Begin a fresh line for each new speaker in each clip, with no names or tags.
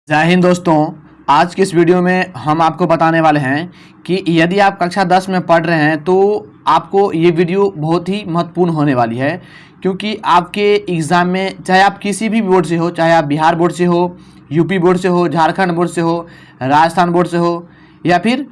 जय हिंद दोस्तों। आज के इस वीडियो में हम आपको बताने वाले हैं कि यदि आप कक्षा 10 में पढ़ रहे हैं तो आपको ये वीडियो बहुत ही महत्वपूर्ण होने वाली है, क्योंकि आपके एग्ज़ाम में चाहे आप किसी भी बोर्ड से हो, चाहे आप बिहार बोर्ड से हो, यूपी बोर्ड से हो, झारखंड बोर्ड से हो, राजस्थान बोर्ड से हो या फिर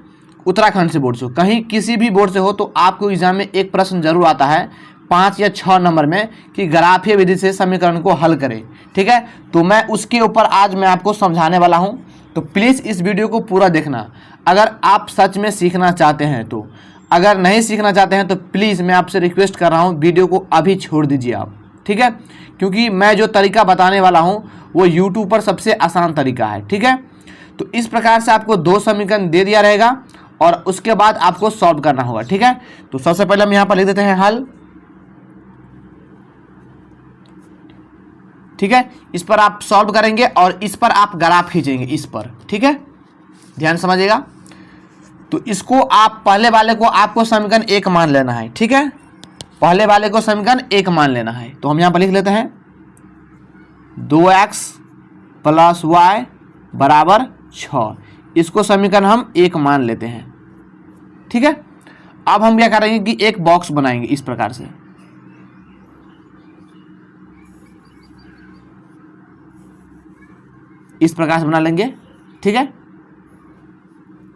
उत्तराखंड से बोर्ड से हो, कहीं किसी भी बोर्ड से हो, तो आपको एग्ज़ाम में एक प्रश्न जरूर आता है 5 या 6 नंबर में कि ग्राफीय विधि से समीकरण को हल करें। ठीक है, तो मैं उसके ऊपर आज मैं आपको समझाने वाला हूं, तो प्लीज़ इस वीडियो को पूरा देखना अगर आप सच में सीखना चाहते हैं तो। अगर नहीं सीखना चाहते हैं तो प्लीज़ मैं आपसे रिक्वेस्ट कर रहा हूं, वीडियो को अभी छोड़ दीजिए आप। ठीक है, क्योंकि मैं जो तरीका बताने वाला हूँ वो यूट्यूब पर सबसे आसान तरीका है। ठीक है, तो इस प्रकार से आपको 2 समीकरण दे दिया रहेगा और उसके बाद आपको सॉल्व करना होगा। ठीक है, तो सबसे पहले हम यहाँ पर लिख देते हैं हल। ठीक है, इस पर आप सॉल्व करेंगे और इस पर आप ग्राफ खींचेंगे इस पर। ठीक है, ध्यान समझिएगा। तो इसको आप पहले वाले को आपको समीकरण 1 मान लेना है। ठीक है, पहले वाले को समीकरण 1 मान लेना है। तो हम यहां पर लिख लेते हैं 2x + y = 6। इसको समीकरण हम 1 मान लेते हैं। ठीक है, अब हम क्या करेंगे कि एक बॉक्स बनाएंगे इस प्रकार से। इस प्रकार से बना लेंगे। ठीक है,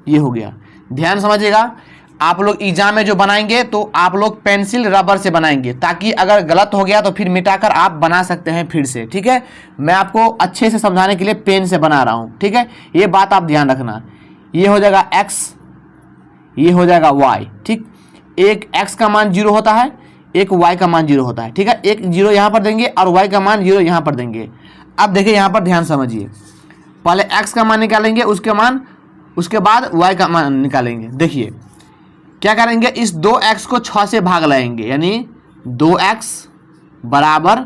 ये हो गया। ध्यान समझिएगा, आप लोग एग्जाम में जो बनाएंगे तो आप लोग पेंसिल रबर से बनाएंगे, ताकि अगर गलत हो गया तो फिर मिटाकर आप बना सकते हैं फिर से। ठीक है, मैं आपको अच्छे से समझाने के लिए पेन से बना रहा हूं। ठीक है, ये बात आप ध्यान रखना। ये हो जाएगा x, ये हो जाएगा y। ठीक, एक x का मान 0 होता है, एक y का मान 0 होता है। ठीक है, एक 0 यहां पर देंगे और y का मान 0 यहां पर देंगे। अब देखिए यहां पर ध्यान समझिए, पहले x का मान निकालेंगे, उसके बाद y का मान निकालेंगे। देखिए क्या करेंगे, इस 2x को 6 से भाग लाएंगे, यानी 2x =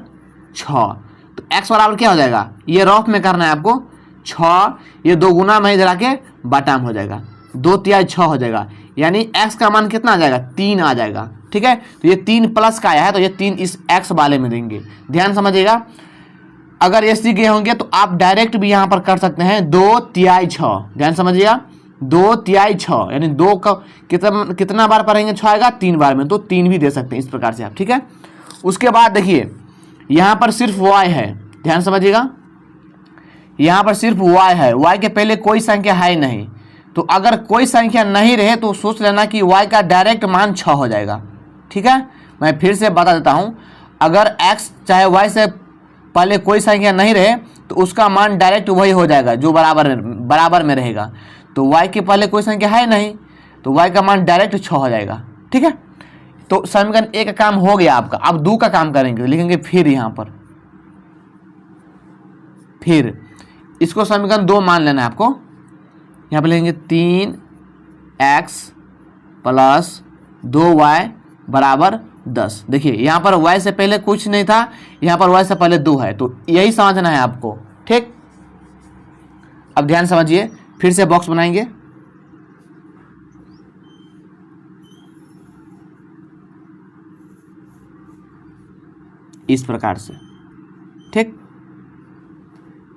6। तो x बराबर क्या हो जाएगा, ये रफ में करना है आपको, 6, ये 2 गुना में इधर आके बटा में हो जाएगा, 2 तिहाई 6 हो जाएगा, यानी x का मान कितना आ जाएगा, 3 आ जाएगा। ठीक है, तो ये 3 प्लस का आया है तो ये 3 इस x वाले में देंगे। ध्यान समझिएगा, अगर ये सीख गए होंगे तो आप डायरेक्ट भी यहां पर कर सकते हैं 2 तिहाई 6। ध्यान समझिएगा, 2 तिहाई 6 यानी 2 का कितना बार पढ़ेंगे, 6 आएगा 3 बार में, तो 3 भी दे सकते हैं इस प्रकार से आप। ठीक है, उसके बाद देखिए यहां पर सिर्फ y है। ध्यान समझिएगा, यहां पर सिर्फ y है, y के पहले कोई संख्या है नहीं। तो अगर कोई संख्या नहीं रहे तो सोच लेना कि y का डायरेक्ट मान 6 हो जाएगा। ठीक है, मैं फिर से बता देता हूं, अगर x चाहे y से पहले कोई संख्या नहीं रहे तो उसका मान डायरेक्ट वही हो जाएगा जो बराबर में रहेगा। तो y के पहले कोई संख्या है नहीं तो y का मान डायरेक्ट 6 हो जाएगा। ठीक है, तो समीकरण 1 का काम हो गया आपका। अब 2 का काम करेंगे, लिखेंगे फिर यहां पर, फिर इसको समीकरण 2 मान लेना है आपको। यहां पर लिखेंगे 3x + 2y = 10। देखिए यहाँ पर y से पहले कुछ नहीं था, यहाँ पर y से पहले 2 है, तो यही समझना है आपको। ठीक, अब ध्यान समझिए, फिर से बॉक्स बनाएंगे। इस प्रकार से। ठीक,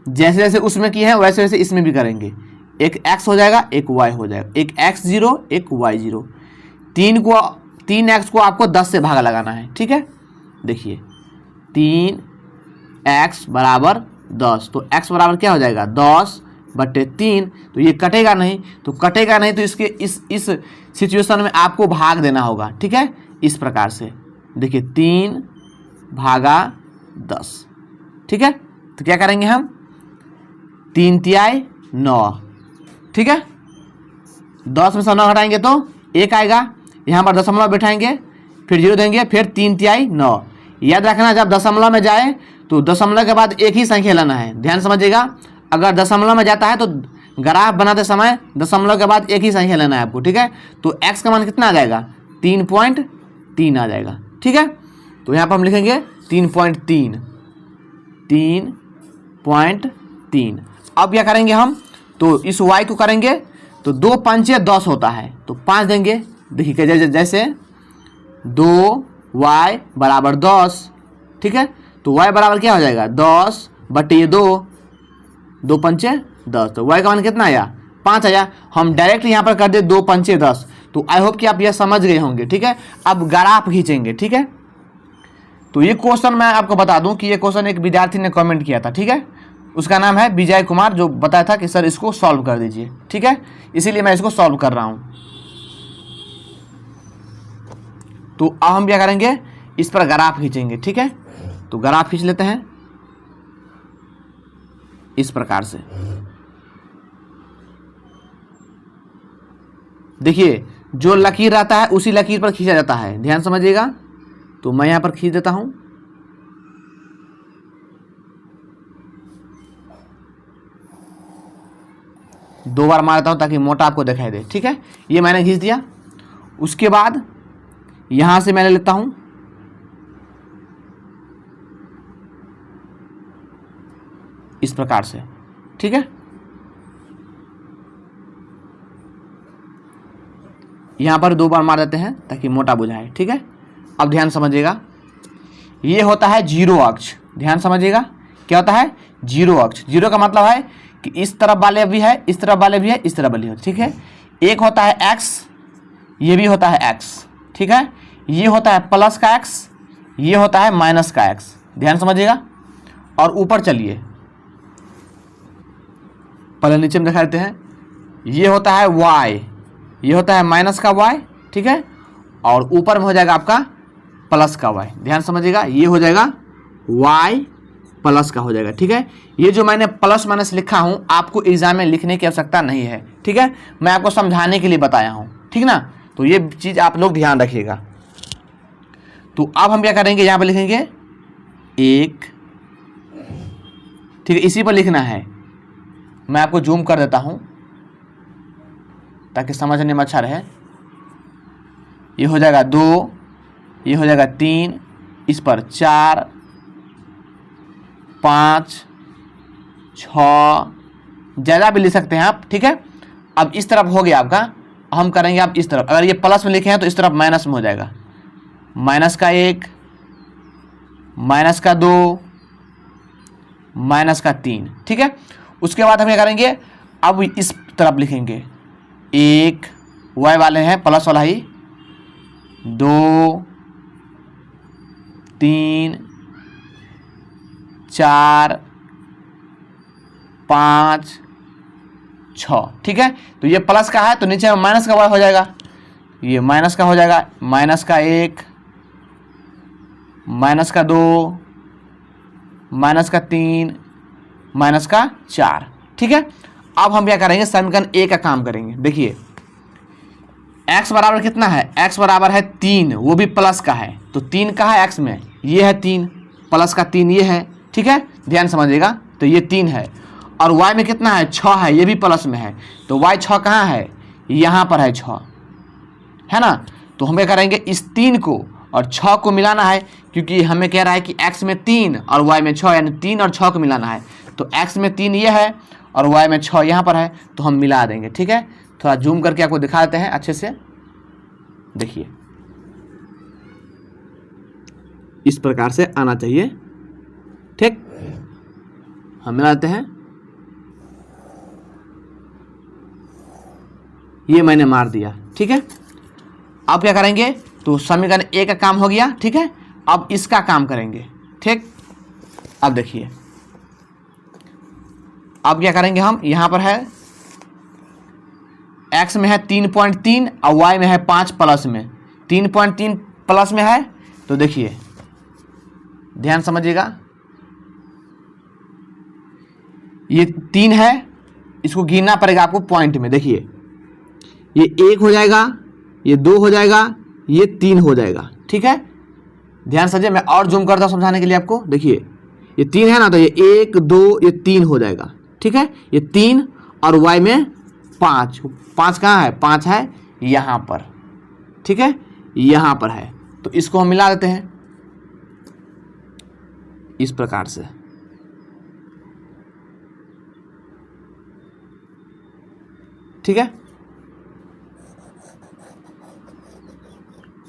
जैसे जैसे उसमें किए हैं वैसे वैसे इसमें भी करेंगे। एक x हो जाएगा, एक y हो जाएगा, एक x0 एक y0। 3x को आपको 10 से भागा लगाना है। ठीक है, देखिए 3x = 10, तो x बराबर क्या हो जाएगा, 10/3। तो ये कटेगा नहीं, तो इसके इस सिचुएशन में आपको भाग देना होगा। ठीक है, इस प्रकार से देखिए 3/10। ठीक है, तो क्या करेंगे हम, 3 तिहाई 9। ठीक है, 10 में से 9 घटाएंगे तो 1 आएगा, यहाँ पर दशमलव बैठाएंगे, फिर 0 देंगे, फिर 3 तिहाई 9। याद रखना, जब दशमलव में जाए तो दशमलव के बाद एक ही संख्या लेना है। ध्यान समझिएगा, अगर दशमलव में जाता है तो ग्राफ बनाते समय दशमलव के बाद एक ही संख्या लेना है आपको। ठीक है, तो x का मान कितना आ जाएगा, 3.3 आ जाएगा। ठीक है, तो यहाँ पर हम लिखेंगे 3.3। अब क्या करेंगे हम, तो इस y को करेंगे तो 2 पंचे 10 होता है, तो 5 देंगे। देखिए जैसे 2y = 10। ठीक है, तो y बराबर क्या हो जाएगा, 10/2, 2 पंचे 10, तो y का मान कितना आया 5 आया। हम डायरेक्ट यहाँ पर कर दे 2 पंचे 10। तो आई होप कि आप यह समझ गए होंगे, ठीक है। अब ग्राफ खींचेंगे, ठीक है। तो ये क्वेश्चन मैं आपको बता दूं कि ये क्वेश्चन एक विद्यार्थी ने कमेंट किया था, ठीक है। उसका नाम है विजय कुमार, जो बताया था कि सर इसको सॉल्व कर दीजिए, ठीक है। इसीलिए मैं इसको सॉल्व कर रहा हूं। तो अब हम क्या करेंगे, इस पर ग्राफ खींचेंगे, ठीक है। तो ग्राफ खींच लेते हैं इस प्रकार से। देखिए जो लकीर रहता है उसी लकीर पर खींचा जाता है, ध्यान समझिएगा। तो मैं यहां पर खींच देता हूं। दो बार मारता हूं ताकि मोटा आपको दिखाई दे, ठीक है। ये मैंने खींच दिया। उसके बाद यहां से मैंने लेता हूं इस प्रकार से, ठीक है। यहां पर 2 बार मार देते हैं ताकि मोटा बुझाए, ठीक है। अब ध्यान समझिएगा, ये होता है जीरो अक्ष। ध्यान समझिएगा क्या होता है, जीरो अक्ष। जीरो का मतलब है कि इस तरफ वाले भी है, इस तरफ वाले भी है, इस तरफ वाले, ठीक है। एक होता है एक्स, ये भी होता है एक्स, ठीक है। ये होता है प्लस का एक्स, ये होता है माइनस का एक्स। ध्यान समझिएगा। और ऊपर चलिए, पहले नीचे में दिखा देते हैं। ये होता है y, ये होता है माइनस का y, ठीक है। और ऊपर में हो जाएगा आपका प्लस का y। ध्यान समझिएगा, ये हो जाएगा y प्लस का हो जाएगा, ठीक है। ये जो मैंने प्लस माइनस लिखा हूं, आपको एग्जाम में लिखने की आवश्यकता नहीं है, ठीक है। मैं आपको समझाने के लिए बताया हूं, ठीक ना। तो ये चीज आप लोग ध्यान रखिएगा। तो अब हम क्या करेंगे, यहां पर लिखेंगे 1, ठीक है। इसी पर लिखना है। मैं आपको जूम कर देता हूं ताकि समझने में अच्छा रहे। ये हो जाएगा 2, ये हो जाएगा 3, इस पर 4, 5, 6, ज़्यादा भी लिख सकते हैं आप, ठीक है। अब इस तरफ हो गया आपका। हम करेंगे आप इस तरफ। अगर ये प्लस में लिखे हैं तो इस तरफ माइनस में हो जाएगा। माइनस का 1, माइनस का 2, माइनस का 3, ठीक है। उसके बाद हम क्या करेंगे, अब इस तरफ लिखेंगे 1, y वाले हैं प्लस वाला ही, 2, 3, 4, 5, 6, ठीक है। तो ये प्लस का है तो नीचे में माइनस का y हो जाएगा। ये माइनस का हो जाएगा, माइनस का 1, माइनस का 2, माइनस का 3, माइनस का 4, ठीक है। अब हम क्या करेंगे, समीकरण ए का काम करेंगे। देखिए x बराबर कितना है, x बराबर है 3, वो भी प्लस का है। तो 3 का है x में, ये है 3, प्लस का 3 ये है, ठीक है। ध्यान समझिएगा। तो ये 3 है। और y में कितना है, 6 है, ये भी प्लस में है। तो y 6 कहाँ है, यहाँ पर है 6, है ना। तो हम क्या करेंगे, इस 3 को और 6 को मिलाना है, क्योंकि हमें कह रहा है कि x में 3 और y में 6, यानी 3 और 6 को मिलाना है। तो x में 3 ये है और y में 6 यहाँ पर है, तो हम मिला देंगे, ठीक है। थोड़ा जूम करके आपको दिखा देते हैं अच्छे से। देखिए इस प्रकार से आना चाहिए, ठीक। हम मिला देते हैं। ये मैंने मार दिया, ठीक है। अब क्या करेंगे, तो समीकरण ए का काम हो गया, ठीक है। अब इसका काम करेंगे, ठीक। अब देखिए अब क्या करेंगे हम, यहां पर है x में है 3.3 और y में है 5 प्लस में। 3.3 प्लस में है, तो देखिए ध्यान समझिएगा, ये 3 है, इसको गिनना पड़ेगा आपको पॉइंट में। देखिए ये 1 हो जाएगा, ये 2 हो जाएगा, ये 3 हो जाएगा, ठीक है। ध्यान समझिए, मैं और जूम करता हूं समझाने के लिए आपको। देखिए ये 3 है ना, तो ये 1, 2, ये 3 हो जाएगा, ठीक है। ये 3 और y में 5, 5 कहाँ है, 5 है यहाँ पर, ठीक है, यहाँ पर है। तो इसको हम मिला देते हैं इस प्रकार से, ठीक है।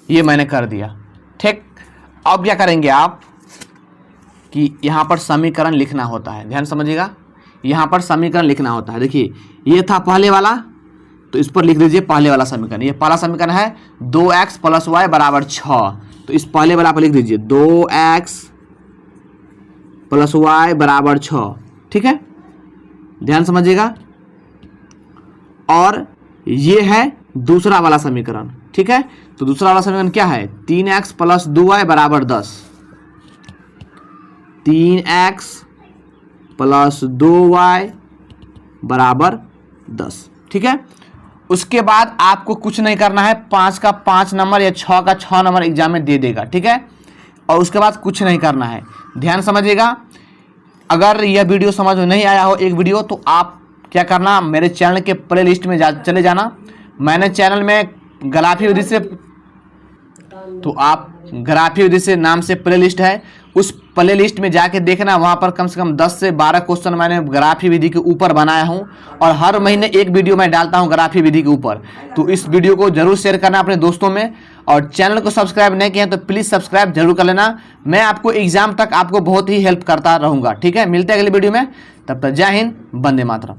ये मैंने कर दिया, ठीक। अब क्या करेंगे आप कि यहाँ पर समीकरण लिखना होता है, ध्यान समझिएगा। यहाँ पर समीकरण लिखना होता है। देखिए ये था पहले वाला, तो इस पर लिख दीजिए पहले वाला समीकरण। ये पहला समीकरण है 2x + y = 6, तो इस पहले वाला पर लिख दीजिए 2x + y = 6। ठीक है, ध्यान समझिएगा। और ये है दूसरा वाला समीकरण। ठीक है, तो दूसरा वाला समीकरण क्या है? 3x + 2y = 10। 3x + 2y = 10। ठीक है, उसके बाद आपको कुछ नहीं करना है। 5 का 5 नंबर या 6 का 6 नंबर एग्जाम में दे देगा। ठीक है, और उसके बाद कुछ नहीं करना है। ध्यान समझिएगा। अगर यह वीडियो समझ में नहीं आया हो एक वीडियो, तो आप क्या करना, मेरे चैनल के प्ले लिस्ट में चले जाना। मैंने चैनल में ग्राफी विधि से, तो आप ग्राफी विधि से नाम से प्ले लिस्ट है, उस प्ले लिस्ट में जाके देखना। वहाँ पर कम से कम 10 से 12 क्वेश्चन मैंने ग्राफी विधि के ऊपर बनाया हूँ, और हर महीने एक वीडियो मैं डालता हूँ ग्राफी विधि के ऊपर। तो इस वीडियो को जरूर शेयर करना अपने दोस्तों में, और चैनल को सब्सक्राइब नहीं किया तो प्लीज़ सब्सक्राइब जरूर कर लेना। मैं आपको एग्जाम तक आपको बहुत ही हेल्प करता रहूँगा। ठीक है, मिलते हैं अगली वीडियो में, तब तक जय हिंद, वंदे मातरम।